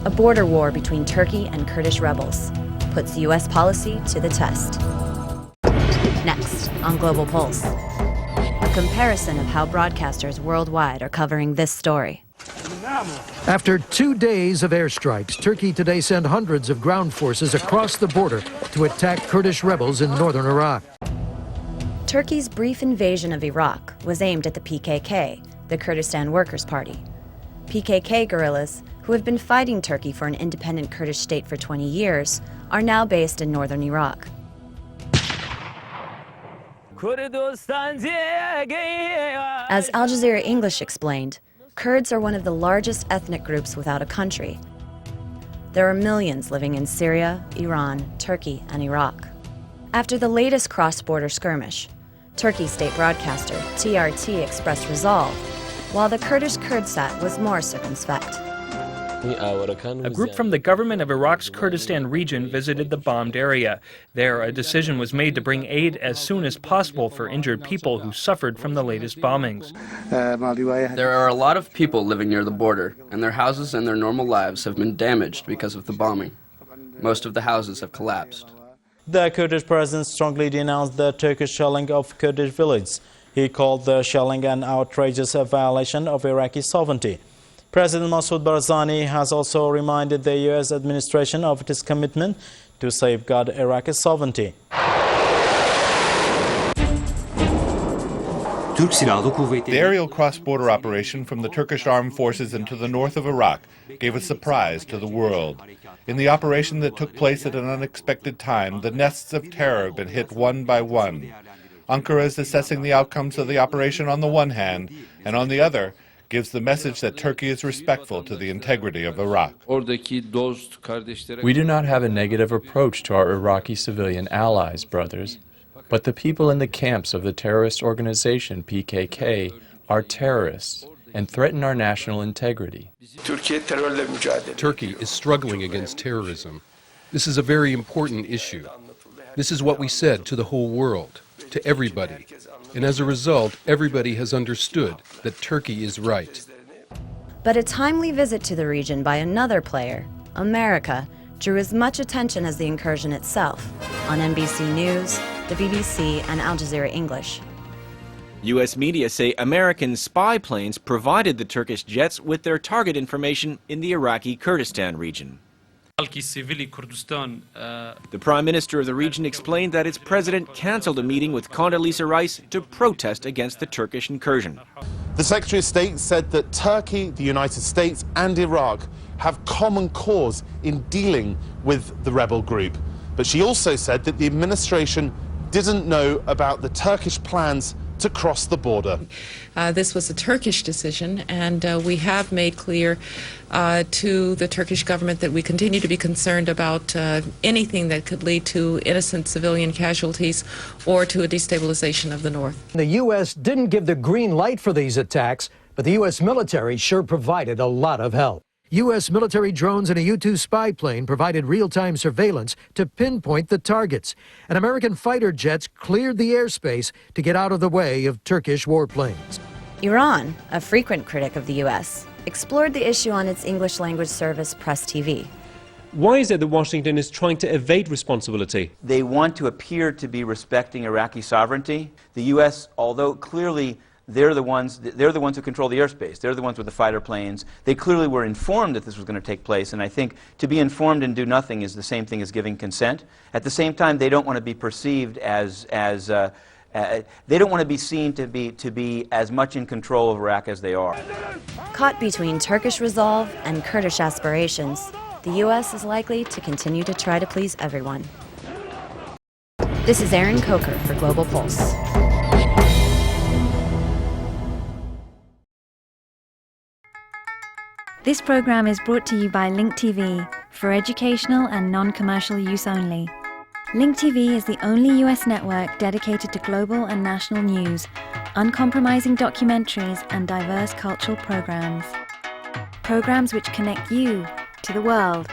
A border war between Turkey and Kurdish rebels puts U.S. policy to the test. Next on Global Pulse, a comparison of how broadcasters worldwide are covering this story. After 2 days of airstrikes, Turkey today sent hundreds of ground forces across the border to attack Kurdish rebels in northern Iraq. Turkey's brief invasion of Iraq was aimed at the PKK, the Kurdistan Workers' Party. PKK guerrillas, who have been fighting Turkey for an independent Kurdish state for 20 years, are now based in northern Iraq. As Al Jazeera English explained, Kurds are one of the largest ethnic groups without a country. There are millions living in Syria, Iran, Turkey, and Iraq. After the latest cross-border skirmish, Turkey's state broadcaster, TRT, expressed resolve, while the Kurdish Kurdsat was more circumspect. A group from the government of Iraq's Kurdistan region visited the bombed area. There, a decision was made to bring aid as soon as possible for injured people who suffered from the latest bombings. There are a lot of people living near the border, and their houses and their normal lives have been damaged because of the bombing. Most of the houses have collapsed. The Kurdish president strongly denounced the Turkish shelling of Kurdish villages. He called the shelling an outrageous violation of Iraqi sovereignty. President Masoud Barzani has also reminded the U.S. administration of its commitment to safeguard Iraqi sovereignty. The aerial cross-border operation from the Turkish armed forces into the north of Iraq gave a surprise to the world. In the operation that took place at an unexpected time, the nests of terror have been hit one by one. Ankara is assessing the outcomes of the operation on the one hand, and on the other, gives the message that Turkey is respectful to the integrity of Iraq. We do not have a negative approach to our Iraqi civilian allies, brothers, but the people in the camps of the terrorist organization PKK are terrorists and threaten our national integrity. Turkey is struggling against terrorism. This is a very important issue. This is what we said to the whole world, to everybody. And as a result, everybody has understood that Turkey is right. But a timely visit to the region by another player, America, drew as much attention as the incursion itself on NBC News, the BBC, and Al Jazeera English. U.S. media say American spy planes provided the Turkish jets with their target information in the Iraqi Kurdistan region. The Prime Minister of the region explained that its president cancelled a meeting with Condoleezza Rice to protest against the Turkish incursion. The Secretary of State said that Turkey, the United States and Iraq have common cause in dealing with the rebel group. But she also said that the administration didn't know about the Turkish plans to cross the border. This was a Turkish decision, and we have made clear to the Turkish government that we continue to be concerned about anything that could lead to innocent civilian casualties or to a destabilization of the north. The U.S. didn't give the green light for these attacks, but the U.S. military sure provided a lot of help. U.S. military drones and a U-2 spy plane provided real-time surveillance to pinpoint the targets. And American fighter jets cleared the airspace to get out of the way of Turkish warplanes. Iran, a frequent critic of the U.S., explored the issue on its English-language service Press TV. Why is it that Washington is trying to evade responsibility? They want to appear to be respecting Iraqi sovereignty. The U.S., although clearly they're the ones who control the airspace. They're the ones with the fighter planes. They clearly were informed that this was going to take place, and I think to be informed and do nothing is the same thing as giving consent. At the same time, they don't want to be perceived as they don't want to be seen to be as much in control of Iraq as they are. Caught between Turkish resolve and Kurdish aspirations, the U.S. is likely to continue to try to please everyone. This is Erin Coker for Global Pulse. This program is brought to you by Link TV for educational and non-commercial use only. Link TV is the only US network dedicated to global and national news, uncompromising documentaries and diverse cultural programs. Programs which connect you to the world.